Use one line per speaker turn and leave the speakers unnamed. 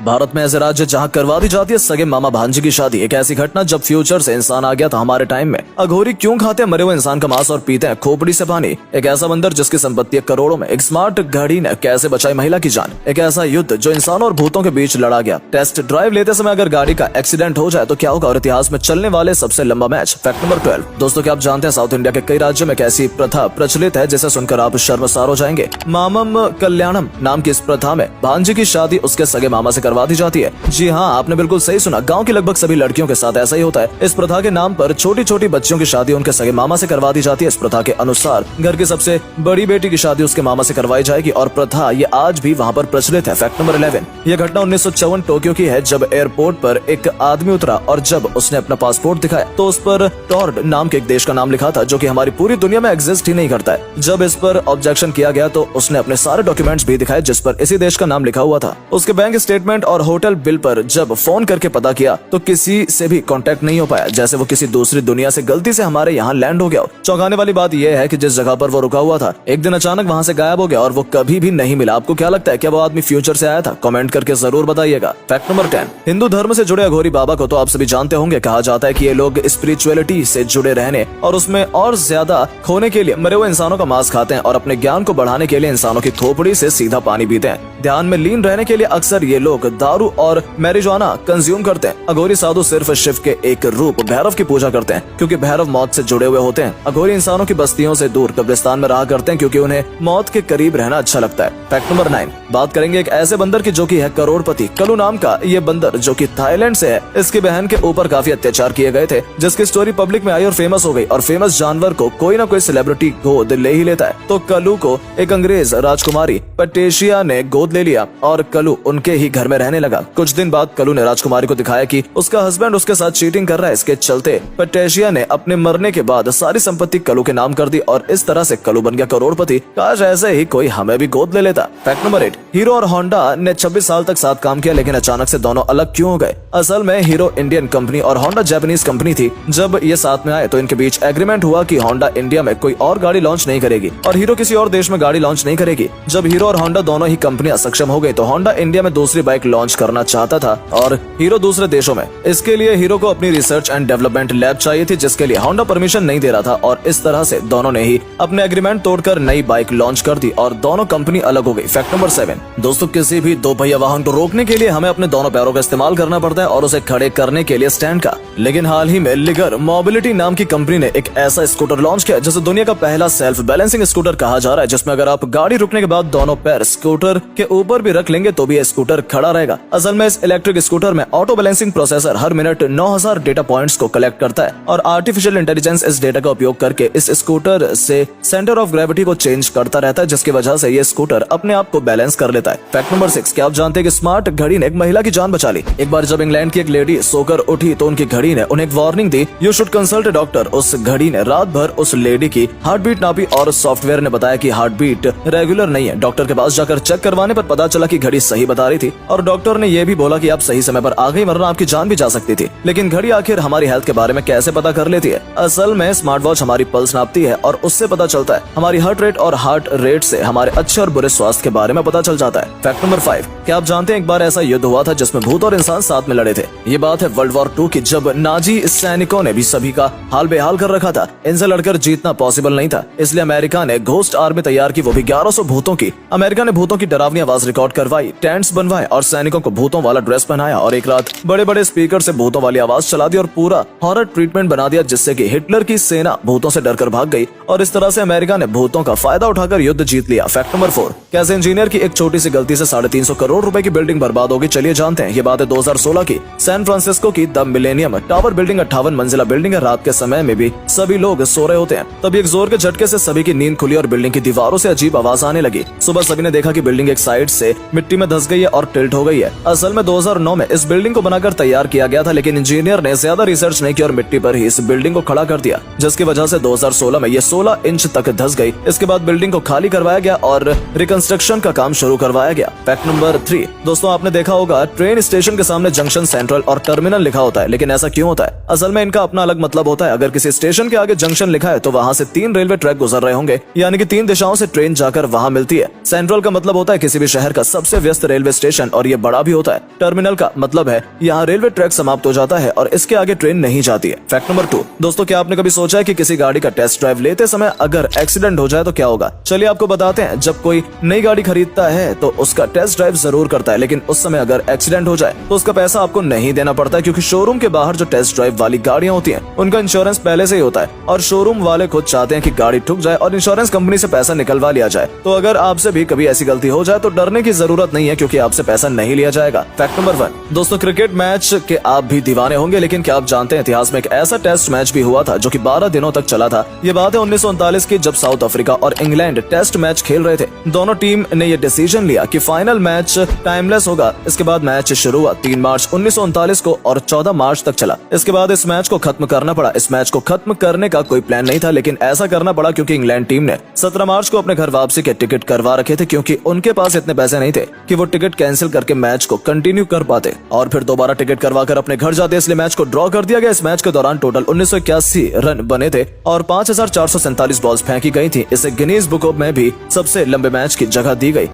भारत में ऐसे राज्य जहाँ करवा दी जाती है सगे मामा भांजी की शादी। एक ऐसी घटना जब फ्यूचर से इंसान आ गया था हमारे टाइम में। अघोरी क्यों खाते हैं मरे हुए इंसान का मांस और पीते हैं खोपड़ी से पानी। एक ऐसा बंदर जिसकी संपत्ति है करोड़ों में। एक स्मार्ट घड़ी ने कैसे बचाई महिला की जान। एक ऐसा युद्ध जो इंसानों और भूतों के बीच लड़ा गया। टेस्ट ड्राइव लेते समय अगर गाड़ी का एक्सीडेंट हो जाए तो क्या होगा, और इतिहास में चलने वाले सबसे लंबा मैच। Fact number 12। दोस्तों क्या आप जानते हैं साउथ इंडिया के कई राज्यों में कैसी प्रथा प्रचलित है जिसे सुनकर आप शर्मसार हो जाएंगे। मामम कल्याणम नाम की इस प्रथा में भांजी की शादी उसके सगे मामा से करवा दी जाती है। जी हाँ, आपने बिल्कुल सही सुना। गांव की लगभग सभी लड़कियों के साथ ऐसा ही होता है। इस प्रथा के नाम पर छोटी छोटी बच्चियों की शादी उनके सगे मामा से करवा दी जाती है। इस प्रथा के अनुसार घर की सबसे बड़ी बेटी की शादी उसके मामा से करवाई जाएगी और प्रथा ये आज भी वहाँ पर प्रचलित है। Fact number 11। यह घटना 1954 टोक्यो की है जब एयरपोर्ट पर एक आदमी उतरा और जब उसने अपना पासपोर्ट दिखाया तो उस पर टॉर्ड नाम के एक देश का नाम लिखा था जो कि हमारी पूरी दुनिया में एग्जिस्ट ही नहीं करता है। जब इस पर ऑब्जेक्शन किया गया तो उसने अपने सारे डॉक्यूमेंट्स भी दिखाए जिस पर इसी देश का नाम लिखा हुआ था। उसके बैंक स्टेटमेंट और होटल बिल पर जब फोन करके पता किया तो किसी से भी कांटेक्ट नहीं हो पाया, जैसे वो किसी दूसरी दुनिया से गलती से हमारे यहाँ लैंड हो गया। चौंकाने वाली बात यह है कि जिस जगह पर वो रुका हुआ था एक दिन अचानक वहाँ से गायब हो गया और वो कभी भी नहीं मिला। आपको क्या लगता है, क्या वो आदमी फ्यूचर से आया था? कमेंट करके जरूर बताइएगा। Fact number 10। हिंदू धर्म से जुड़े अघोरी बाबा को तो आप सभी जानते होंगे। कहा जाता है कि ये लोग स्पिरिचुअलिटी से जुड़े रहने और उसमें और ज्यादा खोने के लिए मरे हुए इंसानों का मांस खाते हैं और अपने ज्ञान को बढ़ाने के लिए इंसानों की खोपड़ी से सीधा पानी पीते हैं। ध्यान में लीन रहने के लिए अक्सर ये लोग दारू और मैरिजुआना कंज्यूम करते हैं। अघोरी साधु सिर्फ शिव के एक रूप भैरव की पूजा करते हैं क्योंकि भैरव मौत से जुड़े हुए होते हैं। अघोरी इंसानों की बस्तियों से दूर कब्रिस्तान में रहा करते हैं क्योंकि उन्हें मौत के करीब रहना अच्छा लगता है। Fact number 9। बात करेंगे एक ऐसे बंदर की जो कि है करोड़पति। कलू नाम का ये बंदर जो कि थाईलैंड से है, इसकी बहन के ऊपर काफी अत्याचार किए गए थे जिसकी स्टोरी पब्लिक में आई और फेमस हो गई। और फेमस जानवर को कोई ना कोई सेलिब्रिटी गोद ले ही लेता है। तो कलू को एक अंग्रेज राजकुमारी पटेशिया ने गोद ले लिया और कलू उनके ही घर में रहने लगा। कुछ दिन बाद कलू ने राजकुमारी को दिखाया कि उसका हस्बैंड उसके साथ चीटिंग कर रहा है। इसके चलते पटेशिया ने अपने मरने के बाद सारी संपत्ति कलू के नाम कर दी और इस तरह से कलू बन गया करोड़पति। काश ऐसे ही कोई हमें भी गोद ले लेता। Fact number 8। हीरो और होंडा ने 26 साल तक साथ काम किया लेकिन अचानक से दोनों अलग क्यों हो गए? असल में हीरो इंडियन कंपनी और होंडा जापानीज कंपनी थी। जब ये साथ में आए तो इनके बीच एग्रीमेंट हुआ कि होंडा इंडिया में कोई और गाड़ी लॉन्च नहीं करेगी और हीरो किसी और देश में गाड़ी लॉन्च नहीं करेगी। जब हीरो और होंडा दोनों ही कंपनियां सक्षम हो गई तो होंडा इंडिया में दूसरी बाइक लॉन्च करना चाहता था और हीरो दूसरे देशों में। इसके लिए हीरो को अपनी रिसर्च एंड डेवलपमेंट लैब चाहिए थी जिसके लिए होंडा परमिशन नहीं दे रहा था और इस तरह से दोनों ने ही अपने एग्रीमेंट तोड़कर नई बाइक लॉन्च कर दी और दोनों कंपनी अलग हो गई। Fact number 7। दोस्तों किसी भी दो पहिया वाहन को रोकने के लिए हमें अपने दोनों पैरों का इस्तेमाल करना पड़ता है और उसे खड़े करने के लिए स्टैंड का। लेकिन हाल ही में लिगर मोबिलिटी नाम की कंपनी ने एक ऐसा स्कूटर लॉन्च किया जिसे दुनिया का पहला सेल्फ बैलेंसिंग स्कूटर कहा जा रहा है, जिसमें अगर आप गाड़ी रुकने के बाद दोनों पैर स्कूटर के ऊपर भी रख लेंगे तो भी स्कूटर खड़ा रहेगा। असल में इस इलेक्ट्रिक स्कूटर में ऑटो बैलेंसिंग प्रोसेसर हर मिनट 9000 डेटा पॉइंट्स को कलेक्ट करता है और आर्टिफिशियल इंटेलिजेंस इस डेटा का उपयोग करके इस स्कूटर से सेंटर ऑफ ग्रेविटी को चेंज करता रहता है जिसकी वजह से ये स्कूटर अपने आप को बैलेंस कर लेता है। Fact number 6। क्या आप जानते हैं कि स्मार्ट घड़ी ने एक महिला की जान बचा ली? एक बार जब इंग्लैंड की एक लेडी सोकर उठी तो उनकी घड़ी ने उन्हें एक warning the, you should consult A doctor. उस घड़ी ने रात भर उस लेडी की हार्ट बीट नापी और सॉफ्टवेयर ने बताया कि हार्ट बीट रेगुलर नहीं है। डॉक्टर के पास जाकर चेक करवाने पर पता चला कि घड़ी सही बता रही थी और डॉक्टर ने यह भी बोला कि आप सही समय पर आ गई वरना आपकी जान भी जा सकती थी। लेकिन घड़ी आखिर हमारी हेल्थ के बारे में कैसे पता कर लेती है? असल में स्मार्ट वॉच हमारी पल्स नापती है और उससे पता चलता है हमारी हार्ट रेट और हार्ट रेट से हमारे अच्छे और बुरे स्वास्थ्य के बारे में पता चल जाता है। Fact number 5। क्या आप जानते हैं एक बार ऐसा युद्ध हुआ था जिसमें भूत और इंसान साथ में लड़े थे? ये बात है वर्ल्ड वॉर 2 की, जब नाजी सैनिकों ने भी सभी का हाल बेहाल कर रखा था। इनसे लड़कर जीतना पॉसिबल नहीं था, इसलिए अमेरिका ने घोस्ट आर्मी तैयार की, वो भी 1100 भूतों की। अमेरिका ने भूतों की डरावनी आवाज रिकॉर्ड करवाई, टेंट्स बनवाए और सैनिकों को भूतों वाला ड्रेस पहनाया और एक रात बड़े बड़े स्पीकर से भूतों वाली आवाज चला दी और पूरा हॉरर ट्रीटमेंट बना दिया जिससे कि हिटलर की सेना भूतों से डरकर भाग गई और इस तरह से अमेरिका ने भूतों का फायदा उठाकर युद्ध जीत लिया। Fact number 4। कैसे इंजीनियर की एक छोटी सी गलती से 350 करोड़ रुपए की बिल्डिंग बर्बाद होगी, चलिए जानते हैं। ये बात है 2016 की। सैन फ्रांसिस्को की द मिलेनियम टावर बिल्डिंग 58 मंजिला बिल्डिंग है। रात के समय में भी सभी लोग सो रहे होते हैं, तभी एक जोर के झटके से सभी की नींद खुली और बिल्डिंग की दीवारों से अजीब आवाज आने लगी। सुबह सभी ने देखा कि बिल्डिंग एक साइड से मिट्टी में धंस गई है और टिल्ट हो गई है। असल में 2009 में इस बिल्डिंग को बनाकर तैयार किया गया था लेकिन इंजीनियर ने ज्यादा रिसर्च नहीं किया और मिट्टी पर ही इस बिल्डिंग को खड़ा कर दिया जिसकी वजह से 2016 में ये 16 इंच तक धंस गई। इसके बाद बिल्डिंग को खाली करवाया गया और रिकंस्ट्रक्शन का काम शुरू करवाया गया। Fact number 3। दोस्तों आपने देखा होगा ट्रेन स्टेशन के सामने जंक्शन, सेंट्रल और टर्मिनल लिखा होता है, लेकिन ऐसा ऐसा क्यों होता है? असल में इनका अपना अलग मतलब होता है। अगर किसी स्टेशन के आगे जंक्शन लिखा है तो वहाँ से 3 रेलवे ट्रैक गुजर रहे होंगे, यानी कि 3 दिशाओं से ट्रेन जाकर वहाँ मिलती है। सेंट्रल का मतलब होता है किसी भी शहर का सबसे व्यस्त रेलवे स्टेशन, और ये बड़ा भी होता है। टर्मिनल का मतलब है यहाँ रेलवे ट्रैक समाप्त हो जाता है और इसके आगे ट्रेन नहीं जाती है। फैक्ट नंबर 2, दोस्तों क्या आपने कभी सोचा है कि किसी गाड़ी का टेस्ट ड्राइव लेते समय अगर एक्सीडेंट हो जाए तो क्या होगा? चलिए आपको बताते हैं। जब कोई नई गाड़ी खरीदता है तो उसका टेस्ट ड्राइव जरूर करता है, लेकिन उस समय अगर एक्सीडेंट हो जाए तो उसका पैसा आपको नहीं देना पड़ता है, क्योंकि शोरूम के बाहर जो टेस्ट ड्राइव वाली गाड़ियां होती हैं उनका इंश्योरेंस पहले से ही होता है और शोरूम वाले खुद चाहते हैं कि गाड़ी ठुक जाए और इंश्योरेंस कंपनी से पैसा निकलवा लिया जाए। तो अगर आपसे भी कभी ऐसी गलती हो जाए तो डरने की जरूरत नहीं है, क्योंकि आपसे पैसा नहीं लिया जाएगा। फैक्ट नंबर 1, दोस्तों क्रिकेट मैच के आप भी दीवाने होंगे, लेकिन क्या आप जानते हैं इतिहास में एक ऐसा टेस्ट मैच भी हुआ था जो कि 12 दिनों तक चला था। ये बात है 1939 की, जब साउथ अफ्रीका और इंग्लैंड टेस्ट मैच खेल रहे थे। दोनों टीम ने ये डिसीजन लिया कि फाइनल मैच टाइमलेस होगा। इसके बाद मैच शुरू हुआ 3 मार्च 1939 को और 14 मार्च तक चला। इसके बाद इस मैच को खत्म करना पड़ा। इस मैच को खत्म करने का कोई प्लान नहीं था, लेकिन ऐसा करना पड़ा क्योंकि इंग्लैंड टीम ने 17 मार्च को अपने घर वापसी के टिकट करवा रखे थे, क्योंकि उनके पास इतने पैसे नहीं थे कि वो टिकट कैंसिल करके मैच को कंटिन्यू कर पाते और फिर दोबारा टिकट करवाकर अपने घर जाते, इसलिए मैच को ड्रॉ कर दिया गया। इस मैच के दौरान टोटल 1981 रन बने थे और 5447 बॉल्स फेंकी गई थी। इसे गिनीज बुक में भी सबसे लंबे मैच की जगह दी गई।